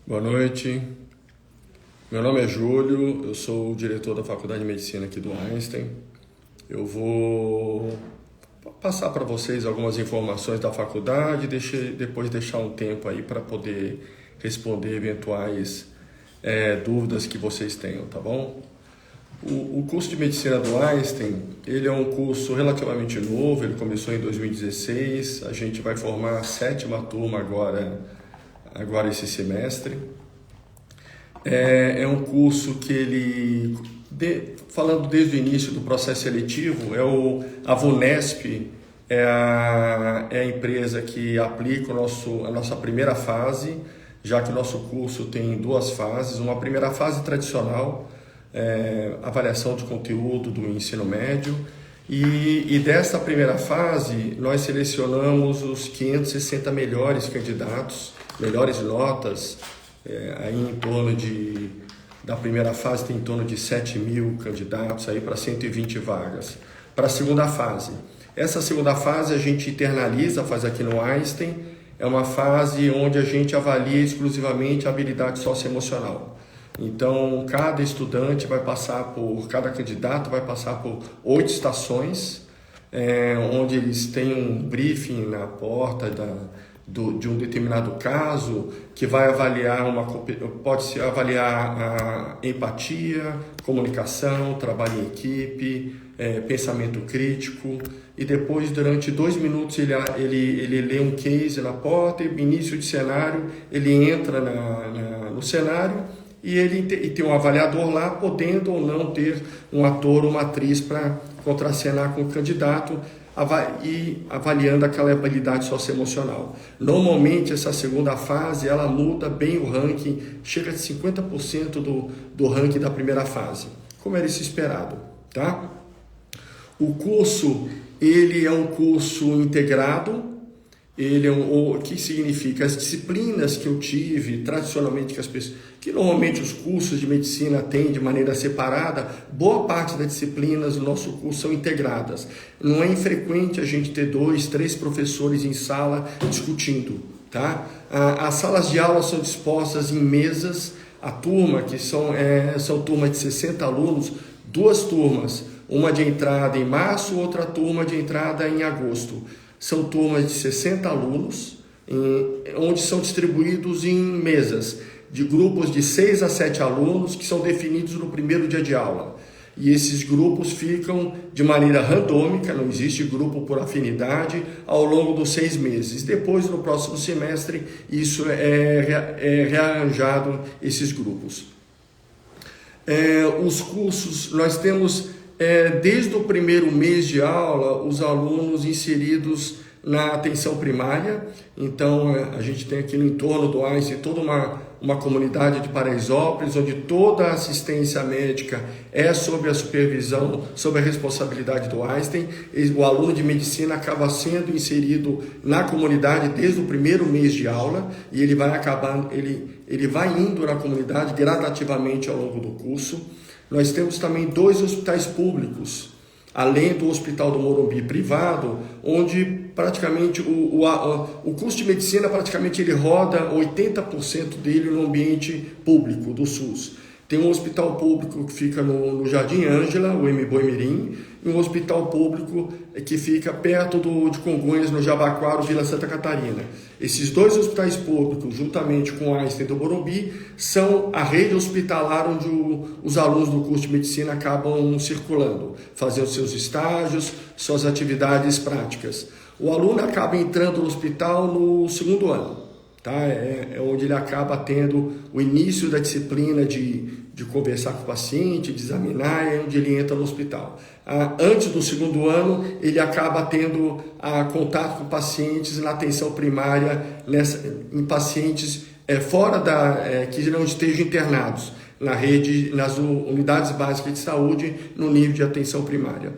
Boa noite, meu nome é Júlio, eu sou o diretor da Faculdade de Medicina aqui do Einstein. Eu vou passar para vocês algumas informações da faculdade e depois deixar um tempo aí para poder responder eventuais dúvidas que vocês tenham, tá bom? O curso de Medicina do Einstein, ele é um curso relativamente novo, ele começou em 2016, a gente vai formar a 7ª turma agora esse semestre. É um curso que falando desde o início do processo seletivo, a VUNESP é a empresa que aplica a nossa primeira fase, já que o nosso curso tem 2 fases. Uma primeira fase tradicional, avaliação de conteúdo do ensino médio, e dessa primeira fase nós selecionamos os 560 melhores candidatos, melhores notas, aí da primeira fase tem em torno de 7.000 candidatos aí para 120 vagas. Para a segunda fase, essa segunda fase a gente internaliza, faz aqui no Einstein, é uma fase onde a gente avalia exclusivamente a habilidade socioemocional. Então, cada candidato vai passar por 8 estações, onde eles têm um briefing na porta de um determinado caso, que vai pode avaliar a empatia, comunicação, trabalho em equipe, pensamento crítico, e depois durante 2 minutos ele lê um case na porta, e início de cenário, ele entra no cenário e tem um avaliador lá, podendo ou não ter um ator ou uma atriz para contracenar com o candidato, e avaliando aquela habilidade socioemocional. Normalmente essa segunda fase ela muda bem o ranking, chega de 50% do ranking da primeira fase, como era esperado, tá? O curso, ele é um curso integrado. O que significa? As disciplinas que eu tive, tradicionalmente, que normalmente os cursos de medicina têm de maneira separada, boa parte das disciplinas do nosso curso são integradas. Não é infrequente a gente ter 2, 3 professores em sala discutindo, tá? As salas de aula são dispostas em mesas, a turma, que são turmas de 60 alunos, 2 turmas, uma de entrada em março, outra turma de entrada em agosto. São turmas de 60 alunos, onde são distribuídos em mesas de grupos de 6 a 7 alunos, que são definidos no primeiro dia de aula. E esses grupos ficam de maneira randômica, não existe grupo por afinidade, ao longo dos 6 meses. Depois, no próximo semestre, isso é rearranjado, esses grupos. Os cursos, nós temos... desde o primeiro mês de aula, os alunos inseridos na atenção primária. Então, a gente tem aqui no entorno do Einstein toda uma comunidade de Paraisópolis, onde toda a assistência médica é sob a supervisão, sob a responsabilidade do Einstein. O aluno de medicina acaba sendo inserido na comunidade desde o primeiro mês de aula, e ele vai indo na comunidade gradativamente ao longo do curso. Nós temos também 2 hospitais públicos, além do Hospital do Morumbi privado, onde praticamente o curso de medicina praticamente ele roda 80% dele no ambiente público do SUS. Tem um hospital público que fica no Jardim Ângela, o Boi-mirim, e um hospital público que fica perto de Congonhas, no Jabaquara, Vila Santa Catarina. Esses 2 hospitais públicos, juntamente com o Einstein do Morumbi, são a rede hospitalar onde os alunos do curso de medicina acabam circulando, fazendo seus estágios, suas atividades práticas. O aluno acaba entrando no hospital no 2º ano. Tá? É onde ele acaba tendo o início da disciplina de conversar com o paciente, de examinar, é onde ele entra no hospital. Antes do 2º ano, ele acaba tendo contato com pacientes na atenção primária, em pacientes fora que não estejam internados nas unidades básicas de saúde, no nível de atenção primária.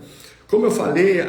Como eu falei,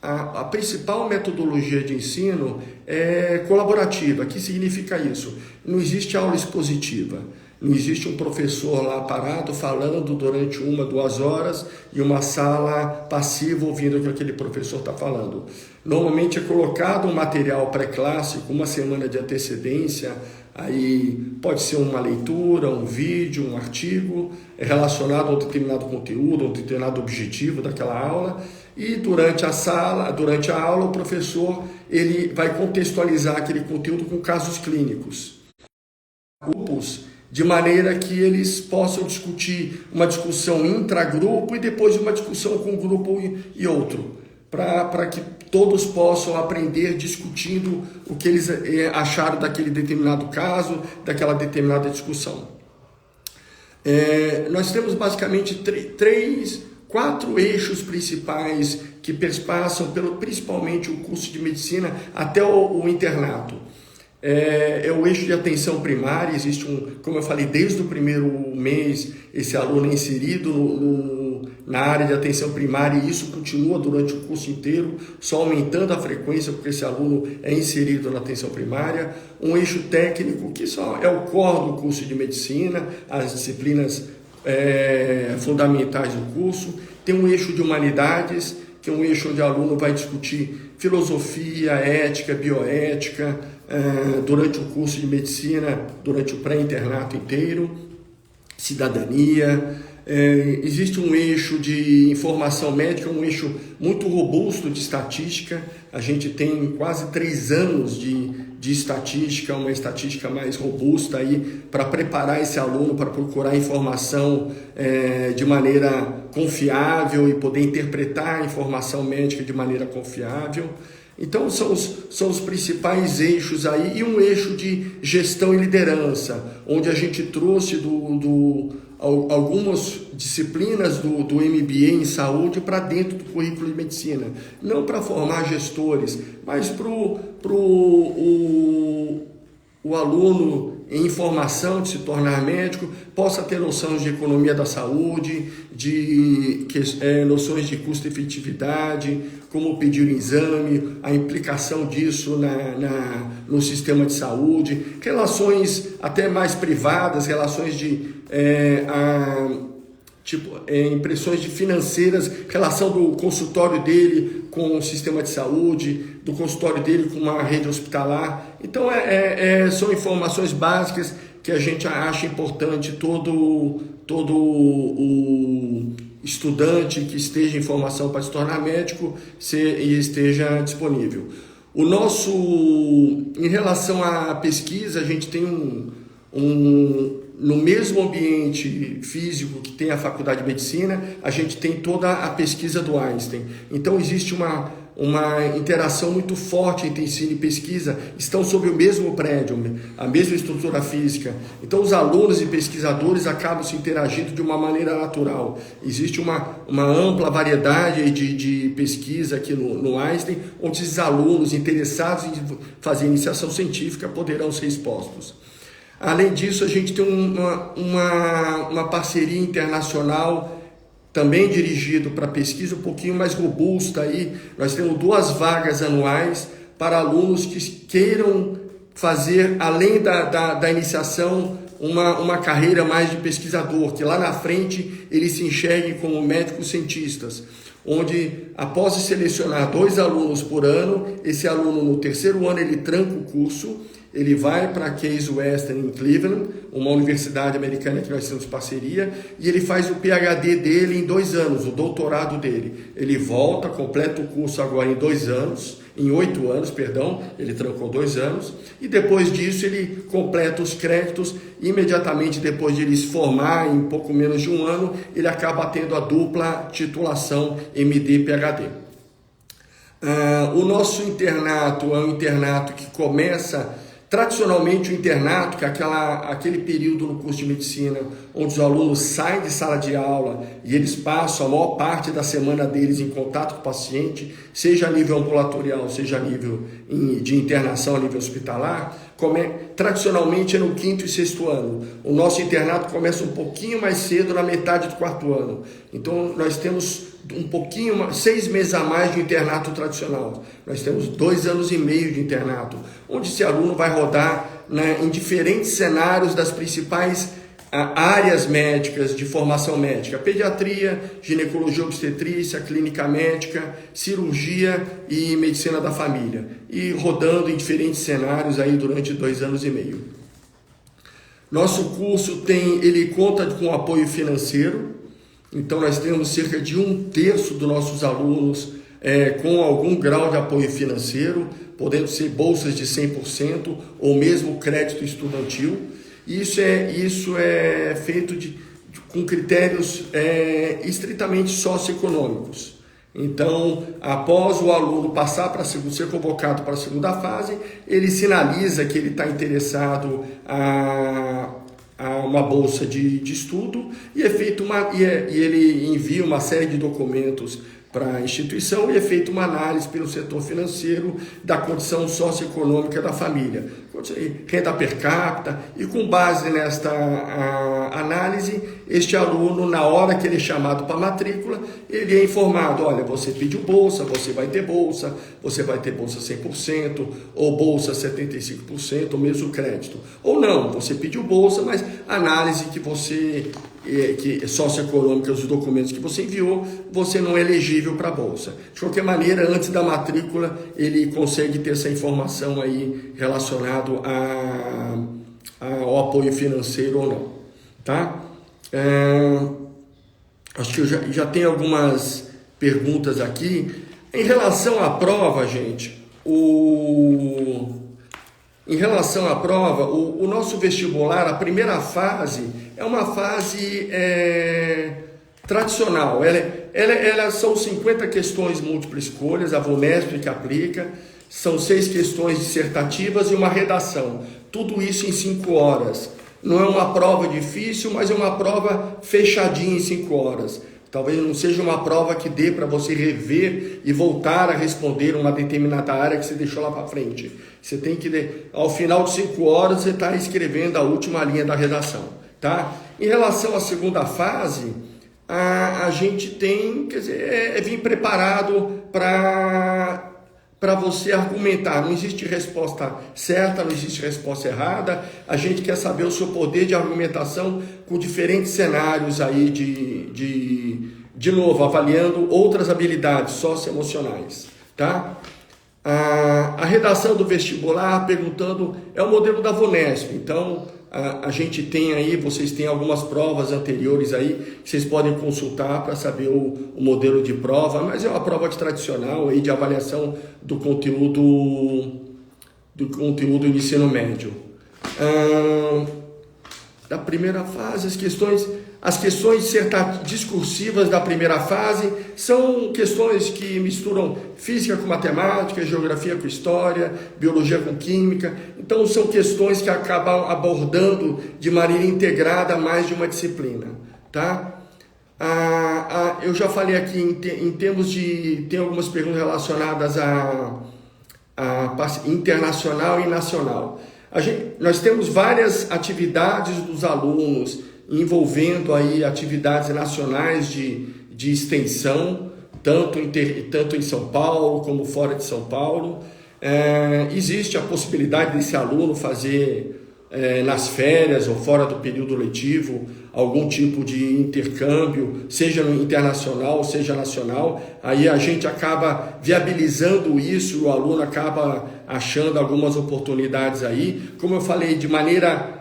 a principal metodologia de ensino é colaborativa. O que significa isso? Não existe aula expositiva. Não existe um professor lá parado falando durante 1, 2 horas e uma sala passiva ouvindo o que aquele professor está falando. Normalmente é colocado um material pré-clássico, uma semana de antecedência, Aí pode ser uma leitura, um vídeo, um artigo relacionado a um determinado conteúdo, a um determinado objetivo daquela aula. E durante a aula, o professor ele vai contextualizar aquele conteúdo com casos clínicos. Grupos, de maneira que eles possam discutir uma discussão intragrupo e depois uma discussão com um grupo e outro, para que todos possam aprender discutindo o que eles acharam daquele determinado caso, daquela determinada discussão. Nós temos basicamente quatro eixos principais que perpassam principalmente o curso de medicina até o internato. É o eixo de atenção primária. Existe como eu falei, desde o primeiro mês, esse aluno é inserido na área de atenção primária, e isso continua durante o curso inteiro, só aumentando a frequência, porque esse aluno é inserido na atenção primária. Um eixo técnico, que só é o core do curso de medicina, as disciplinas fundamentais do curso. Tem um eixo de humanidades, que é um eixo onde o aluno vai discutir filosofia, ética, bioética, durante o curso de medicina, durante o pré-internato inteiro, cidadania. Existe um eixo de informação médica, um eixo muito robusto de estatística. A gente tem quase 3 anos de estatística, uma estatística mais robusta aí para preparar esse aluno para procurar informação de maneira confiável e poder interpretar a informação médica de maneira confiável. Então são os principais eixos aí, e um eixo de gestão e liderança, onde a gente trouxe algumas disciplinas do MBA em saúde para dentro do currículo de medicina, não para formar gestores, mas para o aluno em formação de se tornar médico possa ter noções de economia da saúde, noções de custo-efetividade, como pedir um exame, a implicação disso no sistema de saúde, relações até mais privadas, relações de impressões de financeiras, relação do consultório dele com o sistema de saúde, do consultório dele com uma rede hospitalar. Então são informações básicas que a gente acha importante todo o estudante que esteja em formação para se tornar médico e esteja disponível. Em relação à pesquisa, a gente tem no mesmo ambiente físico que tem a Faculdade de Medicina, a gente tem toda a pesquisa do Einstein. Então existe uma interação muito forte entre ensino e pesquisa, estão sob o mesmo prédio, a mesma estrutura física. Então os alunos e pesquisadores acabam se interagindo de uma maneira natural. Existe uma ampla variedade de pesquisa aqui no Einstein, onde esses alunos interessados em fazer iniciação científica poderão ser expostos. Além disso, a gente tem uma parceria internacional também dirigido para pesquisa um pouquinho mais robusta. Aí nós temos 2 vagas anuais para alunos que queiram fazer, além da iniciação, uma carreira mais de pesquisador, que lá na frente eles se enxerguem como médicos cientistas, onde após selecionar 2 alunos por ano, esse aluno no 3º ano ele tranca o curso, ele vai para a Case Western em Cleveland, uma universidade americana que nós temos parceria, e ele faz o PhD dele em 2 anos, o doutorado dele. Ele volta, completa o curso agora em 8 anos, ele trancou 2 anos, e depois disso ele completa os créditos. Imediatamente depois de ele se formar, em pouco menos de 1 ano, ele acaba tendo a dupla titulação MD-PhD. O nosso internato é um internato que começa... Tradicionalmente, o internato, que é aquele período no curso de medicina onde os alunos saem de sala de aula e eles passam a maior parte da semana deles em contato com o paciente, seja a nível ambulatorial, seja a nível de internação, a nível hospitalar, tradicionalmente é no 5º e 6º ano. O nosso internato começa um pouquinho mais cedo, na metade do 4º ano. Então, nós temos 6 meses a mais de internato tradicional. Nós temos 2 anos e meio de internato, onde esse aluno vai rodar em diferentes cenários das principais áreas médicas de formação médica: pediatria, ginecologia, obstetrícia, clínica médica, cirurgia e medicina da família, e rodando em diferentes cenários aí durante 2 anos e meio. Nosso curso ele conta com apoio financeiro, então nós temos cerca de 1/3 dos nossos alunos com algum grau de apoio financeiro, podendo ser bolsas de 100% ou mesmo crédito estudantil. Isso é feito com critérios estritamente socioeconômicos. Então, após o aluno passar ser convocado para a segunda fase, ele sinaliza que ele está interessado a uma bolsa de estudo e ele envia uma série de documentos para a instituição e é feita uma análise pelo setor financeiro da condição socioeconômica da família, renda per capita, e com base nesta análise, este aluno, na hora que ele é chamado para a matrícula, ele é informado: olha, você pediu bolsa, você vai ter bolsa 100%, ou bolsa 75%, ou mesmo crédito. Ou não, você pediu bolsa, mas a análise socioeconômica dos documentos que você enviou, você não é elegível para a bolsa. De qualquer maneira, antes da matrícula, ele consegue ter essa informação aí relacionado ao apoio financeiro ou não, tá? Acho que eu já tenho algumas perguntas aqui. Em relação à prova, gente, em relação à prova, o nosso vestibular, a primeira fase, é uma fase tradicional. Ela são 50 questões múltiplas escolhas, a VUNESP que aplica, são 6 questões dissertativas e uma redação. Tudo isso em 5 horas. Não é uma prova difícil, mas é uma prova fechadinha em 5 horas. Talvez não seja uma prova que dê para você rever e voltar a responder uma determinada área que você deixou lá para frente. Você tem que, ao final de 5 horas, você está escrevendo a última linha da redação, tá? Em relação à segunda fase, a gente tem, quer dizer, vir preparado para você argumentar. Não existe resposta certa, não existe resposta errada. A gente quer saber o seu poder de argumentação com diferentes cenários aí de novo, avaliando outras habilidades socioemocionais, tá? A redação do vestibular, perguntando, é o modelo da VUNESP. Então, a gente tem aí, vocês têm algumas provas anteriores aí, que vocês podem consultar para saber o modelo de prova, mas é uma prova tradicional aí de avaliação do conteúdo do ensino médio. Da primeira fase, as questões discursivas da primeira fase são questões que misturam física com matemática, geografia com história, biologia com química. Então, são questões que acabam abordando de maneira integrada mais de uma disciplina, tá? Eu já falei aqui em termos tem algumas perguntas relacionadas a internacional e nacional. Nós temos várias atividades dos alunos envolvendo aí atividades nacionais de extensão, tanto em São Paulo como fora de São Paulo. Existe a possibilidade desse aluno fazer nas férias ou fora do período letivo algum tipo de intercâmbio, seja no internacional, seja nacional. Aí a gente acaba viabilizando isso, o aluno acaba achando algumas oportunidades aí. Como eu falei, de maneira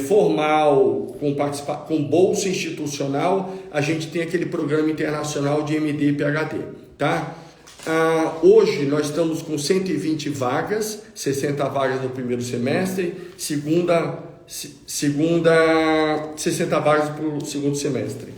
formal, com bolsa institucional, a gente tem aquele programa internacional de MD e PhD, tá? Hoje nós estamos com 120 vagas, 60 vagas no primeiro semestre, segunda 60 vagas para o segundo semestre.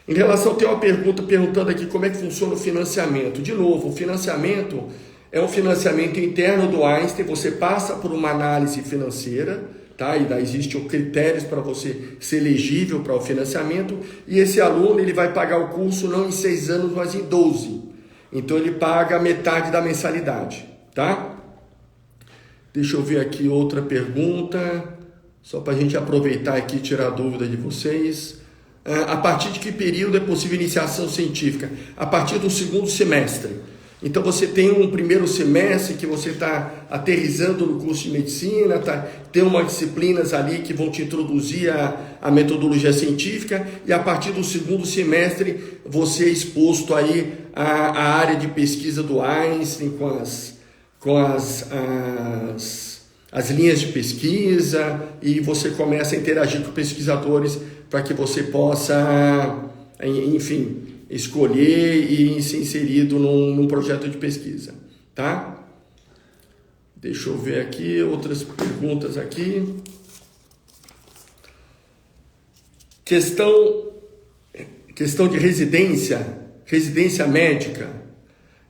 Em relação, tem uma pergunta perguntando aqui como é que funciona o financiamento. De novo, o financiamento é um financiamento interno do Einstein, você passa por uma análise financeira, tá? E daí existem critérios para você ser elegível para o financiamento, e esse aluno ele vai pagar o curso não em 6 anos, mas em 12. Então ele paga metade da mensalidade, tá? Deixa eu ver aqui outra pergunta, só para a gente aproveitar aqui e tirar a dúvida de vocês. A partir de que período é possível iniciação científica? A partir do segundo semestre. Então você tem um primeiro semestre que você está aterrissando no curso de medicina, tem umas disciplinas ali que vão te introduzir a metodologia científica, e a partir do segundo semestre você é exposto aí à área de pesquisa do Einstein com as as linhas de pesquisa e você começa a interagir com pesquisadores para que você possa, enfim, escolher e ser inserido num projeto de pesquisa, tá? Deixa eu ver aqui, outras perguntas aqui. Questão de residência médica.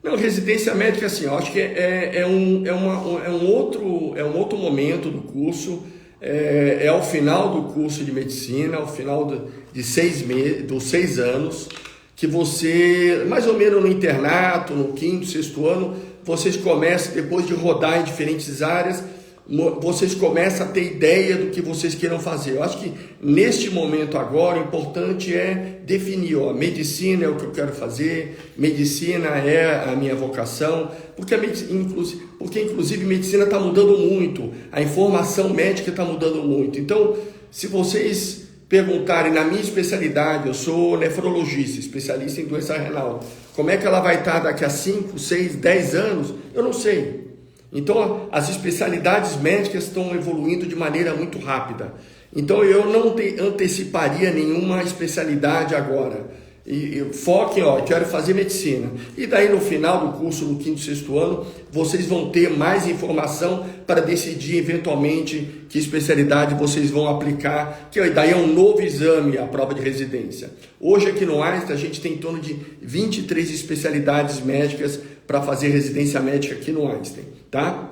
Não, residência médica, assim, eu acho que é um outro momento do curso, ao final do curso de medicina, ao final dos 6 anos, que você, mais ou menos no internato, no 5º, 6º ano, vocês começam, depois de rodar em diferentes áreas, vocês começam a ter ideia do que vocês queiram fazer. Eu acho que neste momento agora, o importante é definir, medicina é o que eu quero fazer, medicina é a minha vocação, porque inclusive medicina está mudando muito, a informação médica está mudando muito. Então, se vocês perguntarem na minha especialidade, eu sou nefrologista, especialista em doença renal, como é que ela vai estar daqui a 5, 6, 10 anos? Eu não sei. Então, as especialidades médicas estão evoluindo de maneira muito rápida. Então, eu não anteciparia nenhuma especialidade agora. Foquem, eu quero fazer medicina. E daí, no final do curso, no 5º, 6º ano, vocês vão ter mais informação para decidir, eventualmente, que especialidade vocês vão aplicar, que daí é um novo exame, a prova de residência. Hoje, aqui no Einstein, a gente tem em torno de 23 especialidades médicas para fazer residência médica aqui no Einstein, tá?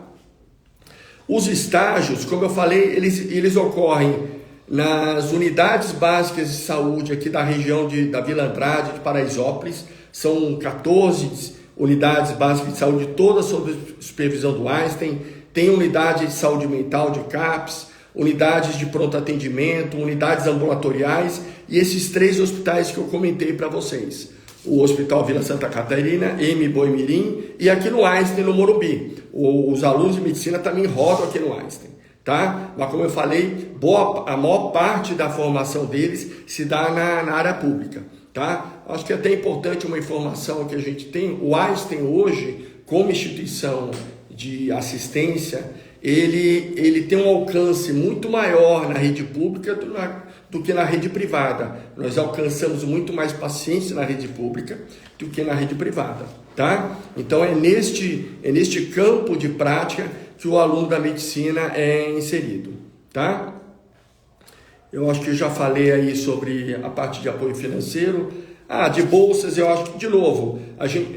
Os estágios, como eu falei, eles ocorrem nas unidades básicas de saúde aqui da região da Vila Andrade, de Paraisópolis. São 14 unidades básicas de saúde, todas sob supervisão do Einstein. Tem unidade de saúde mental de CAPS, unidades de pronto atendimento, unidades ambulatoriais e esses 3 hospitais que eu comentei para vocês. O Hospital Vila Santa Catarina, Boimirim e aqui no Einstein, no Morumbi. Os alunos de medicina também rodam aqui no Einstein, tá? Mas como eu falei, a maior parte da formação deles se dá na área pública, tá? Acho que é até importante uma informação que a gente tem. O Einstein hoje, como instituição de assistência, ele tem um alcance muito maior na rede pública do que na rede privada. Nós alcançamos muito mais pacientes na rede pública do que na rede privada, tá? Então é neste campo de prática que o aluno da medicina é inserido, tá? Eu acho que eu já falei aí sobre a parte de apoio financeiro. De bolsas, eu acho que, de novo,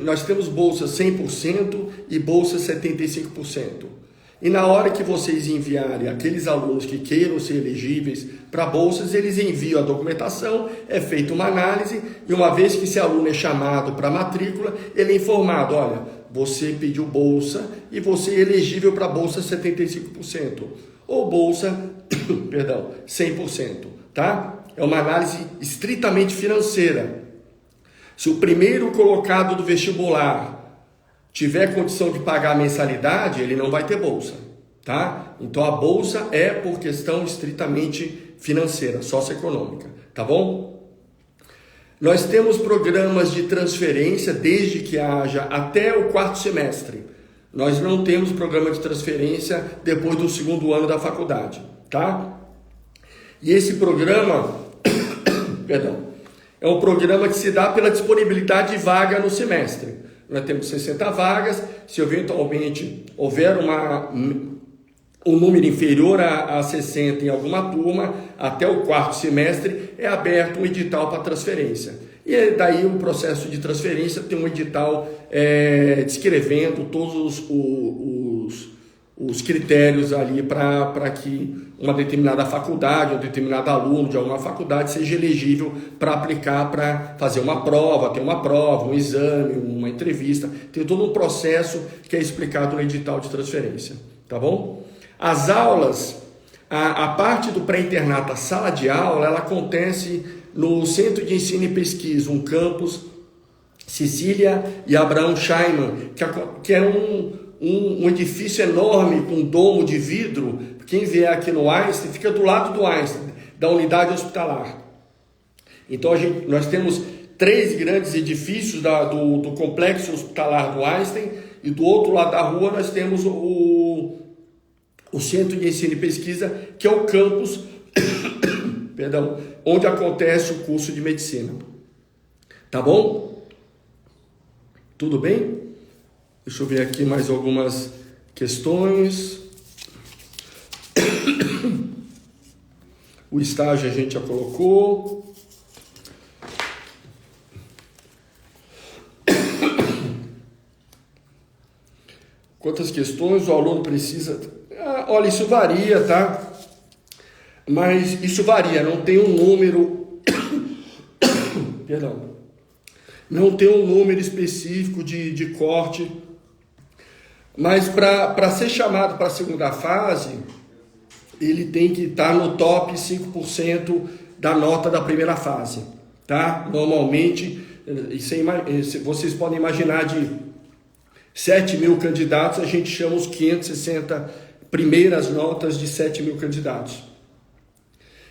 nós temos bolsas 100% e bolsas 75%. E na hora que vocês enviarem aqueles alunos que queiram ser elegíveis para bolsas, eles enviam a documentação, é feita uma análise, e uma vez que esse aluno é chamado para matrícula, ele é informado, olha, você pediu bolsa e você é elegível para bolsa 75%, ou bolsa, 100%, tá? É uma análise estritamente financeira. Se o primeiro colocado do vestibular tiver condição de pagar a mensalidade, ele não vai ter bolsa, tá? Então a bolsa é por questão estritamente financeira, socioeconômica, tá bom? Nós temos programas de transferência desde que haja até o 4º semestre. Nós não temos programa de transferência depois do 2º ano da faculdade, tá? E esse programa, é um programa que se dá pela disponibilidade de vaga no semestre. Nós temos 60 vagas, se eventualmente houver um número inferior a 60 em alguma turma, até o 4º semestre é aberto um edital para transferência. E daí o processo de transferência tem um edital descrevendo todos os critérios ali para que uma determinada faculdade, um determinado aluno de alguma faculdade seja elegível para aplicar, para fazer uma prova, ter uma prova, um exame, uma entrevista. Tem todo um processo que é explicado no edital de transferência, tá bom? As aulas, a parte do pré-internato, a sala de aula, ela acontece no Centro de Ensino e Pesquisa, um campus Cecília e Abraão Scheiman, que é um edifício enorme com domo de vidro. Quem vier aqui no Einstein, fica do lado do Einstein, da unidade hospitalar. Então nós temos 3 grandes edifícios do complexo hospitalar do Einstein, e do outro lado da rua nós temos o Centro de Ensino e Pesquisa, que é o campus, perdão, onde acontece o curso de medicina. Tá bom? Tudo bem? Deixa eu ver aqui mais algumas questões. O estágio a gente já colocou. Quantas questões o aluno precisa? Olha, isso varia, tá? Mas isso varia, não tem um número... Perdão. Não tem um número específico de corte. Mas para ser chamado para a segunda fase, ele tem que estar no top 5% da nota da primeira fase, tá? Normalmente, vocês podem imaginar de 7.000 candidatos, a gente chama os 560 primeiras notas de 7.000 candidatos.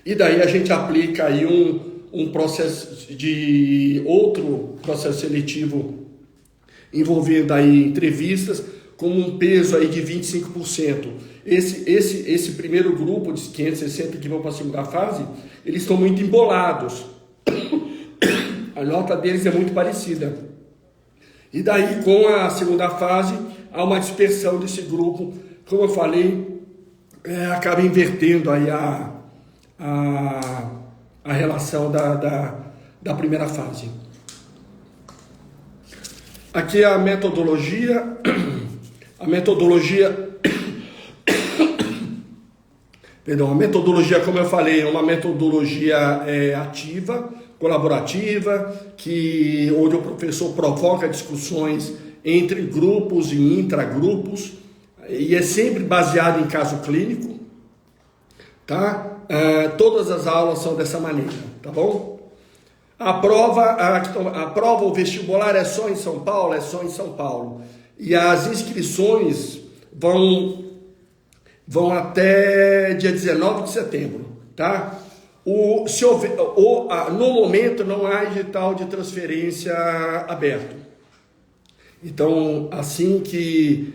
E daí a gente aplica aí um processo outro processo seletivo envolvendo aí entrevistas com um peso aí de 25%. Esse primeiro grupo de 560 que vão para a segunda fase, eles estão muito embolados. A nota deles é muito parecida. E daí, com a segunda fase, há uma dispersão desse grupo. Como eu falei, acaba invertendo aí a relação da primeira fase. Aqui é a metodologia. A metodologia, como eu falei, é uma metodologia ativa, colaborativa, onde o professor provoca discussões entre grupos e intragrupos, e é sempre baseado em caso clínico, tá? Todas as aulas são dessa maneira, tá bom? A prova, o vestibular é só em São Paulo? É só em São Paulo. E as inscrições vão até dia 19 de setembro, tá? No momento não há edital de transferência aberto. Então, assim que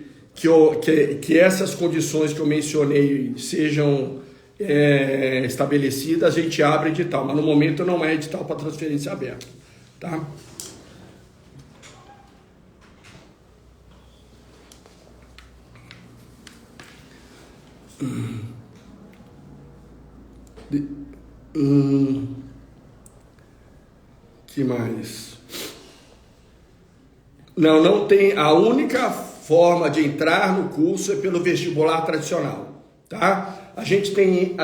essas condições que eu mencionei sejam estabelecidas, a gente abre edital, mas no momento não é edital para transferência aberta, tá? Que mais? Não tem. A única forma de entrar no curso é pelo vestibular tradicional, tá? A gente tem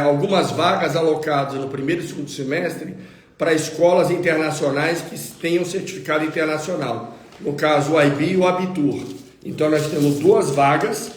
algumas vagas alocadas no primeiro e segundo semestre para escolas internacionais que tenham certificado internacional. No caso, o IB e o Abitur. Então, nós temos 2 vagas.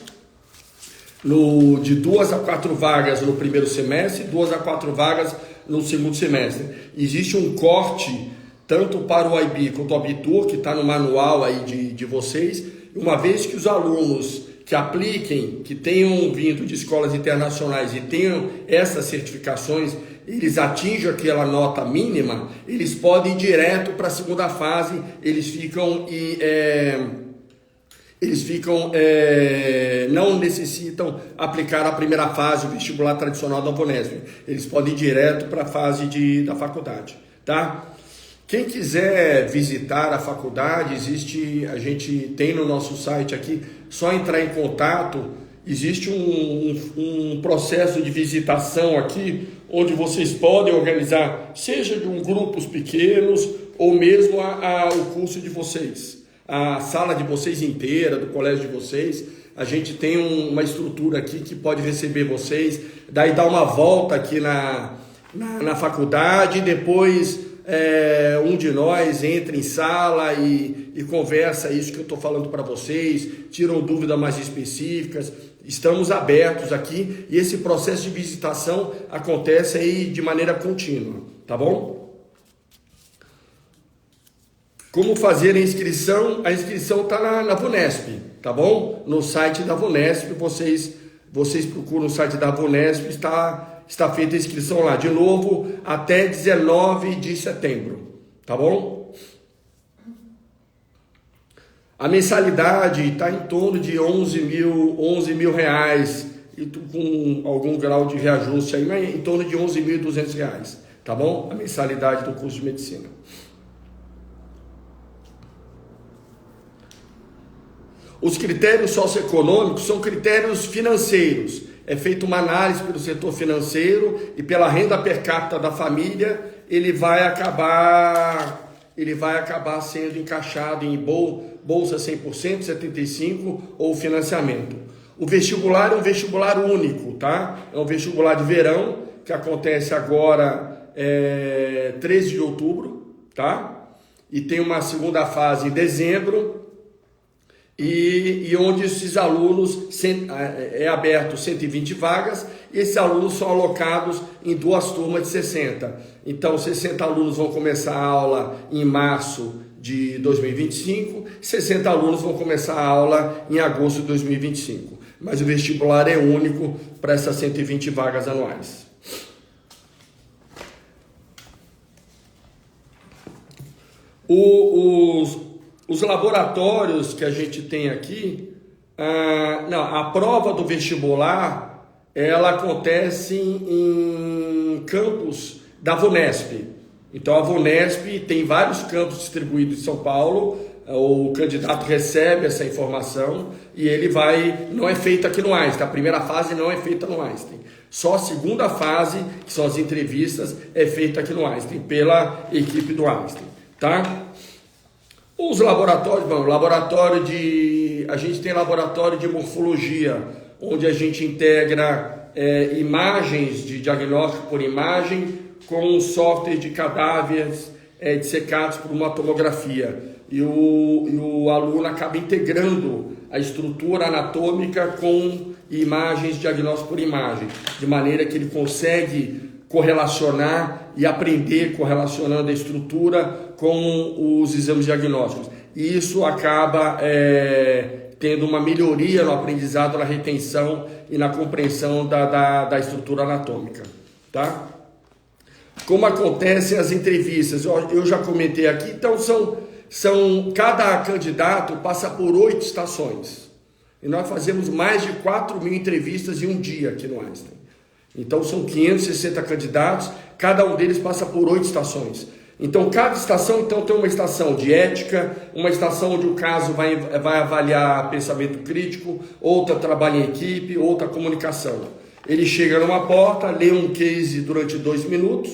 De 2 a 4 vagas no primeiro semestre, 2 a 4 vagas no segundo semestre. Existe um corte tanto para o IB quanto o Abitur, que está no manual aí de vocês. Uma vez que os alunos que apliquem, que tenham vindo de escolas internacionais e tenham essas certificações, eles atingem aquela nota mínima, eles podem ir direto para a segunda fase, eles não necessitam aplicar a primeira fase, o vestibular tradicional da Vunesp. Eles podem ir direto para a fase da faculdade, tá? Quem quiser visitar a faculdade, a gente tem no nosso site aqui, só entrar em contato, existe um processo de visitação aqui, onde vocês podem organizar, seja de grupos pequenos, ou mesmo o curso de vocês. A sala de vocês inteira, do colégio de vocês, a gente tem uma estrutura aqui que pode receber vocês, daí dá uma volta aqui na faculdade, e depois um de nós entra em sala e conversa isso que eu estou falando para vocês, tiram dúvidas mais específicas. Estamos abertos aqui e esse processo de visitação acontece aí de maneira contínua, tá bom? Como fazer a inscrição? A inscrição está na Vunesp, tá bom? No site da Vunesp, vocês procuram o site da Vunesp, está feita a inscrição lá. De novo, até 19 de setembro, tá bom? A mensalidade está em torno de 11 mil reais, e com algum grau de reajuste aí, mas em torno de 11.200 reais, tá bom? A mensalidade do curso de medicina. Os critérios socioeconômicos são critérios financeiros. É feita uma análise pelo setor financeiro e pela renda per capita da família, ele vai acabar sendo encaixado em bolsa 100%, 75% ou financiamento. O vestibular é um vestibular único, tá? É um vestibular de verão que acontece agora 13 de outubro, tá? E tem uma segunda fase em dezembro. E onde esses alunos, é aberto 120 vagas, e esses alunos são alocados em 2 turmas de 60. Então, 60 alunos vão começar a aula em março de 2025, 60 alunos vão começar a aula em agosto de 2025. Mas o vestibular é único para essas 120 vagas anuais. Os laboratórios que a gente tem aqui, a prova do vestibular, ela acontece em campus da VUNESP. Então a VUNESP tem vários campos distribuídos em São Paulo, o candidato recebe essa informação e ele não é feito aqui no Einstein, a primeira fase não é feita no Einstein. Só a segunda fase, que são as entrevistas, é feita aqui no Einstein, pela equipe do Einstein, tá? Os laboratórios, a gente tem laboratório de morfologia, onde a gente integra imagens de diagnóstico por imagem com software de cadáveres dissecados por uma tomografia. E o aluno acaba integrando a estrutura anatômica com imagens de diagnóstico por imagem, de maneira que ele consegue correlacionar e aprender correlacionando a estrutura com os exames diagnósticos. E isso acaba tendo uma melhoria no aprendizado, na retenção e na compreensão da estrutura anatômica. Tá? Como acontecem as entrevistas? Eu já comentei aqui, então cada candidato passa por 8 estações. E nós fazemos mais de 4.000 entrevistas em um dia aqui no Einstein. Então são 560 candidatos, cada um deles passa por 8 estações. Então cada estação tem uma estação de ética, uma estação onde o caso vai avaliar pensamento crítico, outra trabalho em equipe, outra comunicação. Ele chega numa porta, lê um case durante 2 minutos,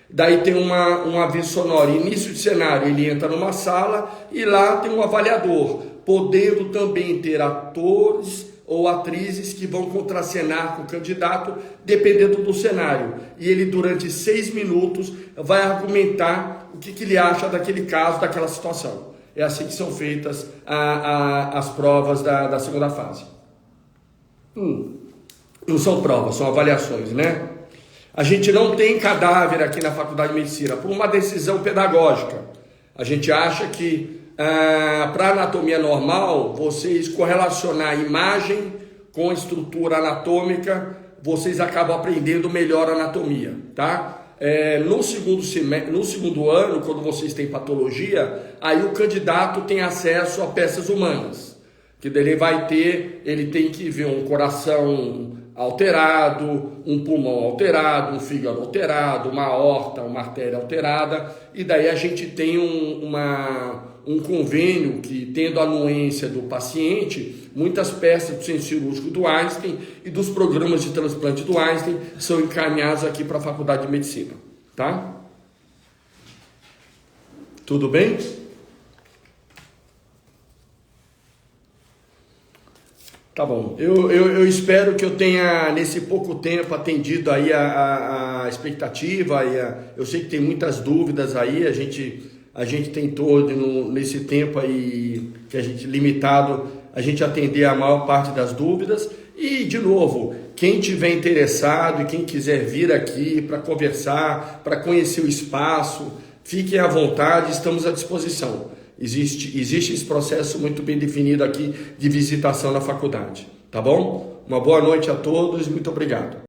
daí tem um aviso sonoro, início de cenário, ele entra numa sala e lá tem um avaliador, podendo também ter atores ou atrizes que vão contracenar com o candidato, dependendo do cenário. E ele, durante 6 minutos, vai argumentar o que ele acha daquele caso, daquela situação. É assim que são feitas as provas da segunda fase. Não são provas, são avaliações, né? A gente não tem cadáver aqui na Faculdade de Medicina, por uma decisão pedagógica. A gente acha que para anatomia normal, vocês correlacionar a imagem com a estrutura anatômica, vocês acabam aprendendo melhor a anatomia, tá? No segundo ano, quando vocês têm patologia, aí o candidato tem acesso a peças humanas, que ele tem que ver um coração alterado, um pulmão alterado, um fígado alterado, uma aorta, uma artéria alterada, e daí a gente tem um convênio que, tendo a anuência do paciente, muitas peças do centro cirúrgico do Einstein e dos programas de transplante do Einstein são encaminhados aqui para a Faculdade de Medicina, tá? Tudo bem? Tá bom, eu espero que eu tenha, nesse pouco tempo, atendido aí a expectativa. Eu sei que tem muitas dúvidas aí, a gente tentou, nesse tempo aí, que a gente limitado, a gente atender a maior parte das dúvidas. E, de novo, quem tiver interessado e quem quiser vir aqui para conversar, para conhecer o espaço, fiquem à vontade, estamos à disposição. Existe esse processo muito bem definido aqui de visitação na faculdade, tá bom? Uma boa noite a todos e muito obrigado.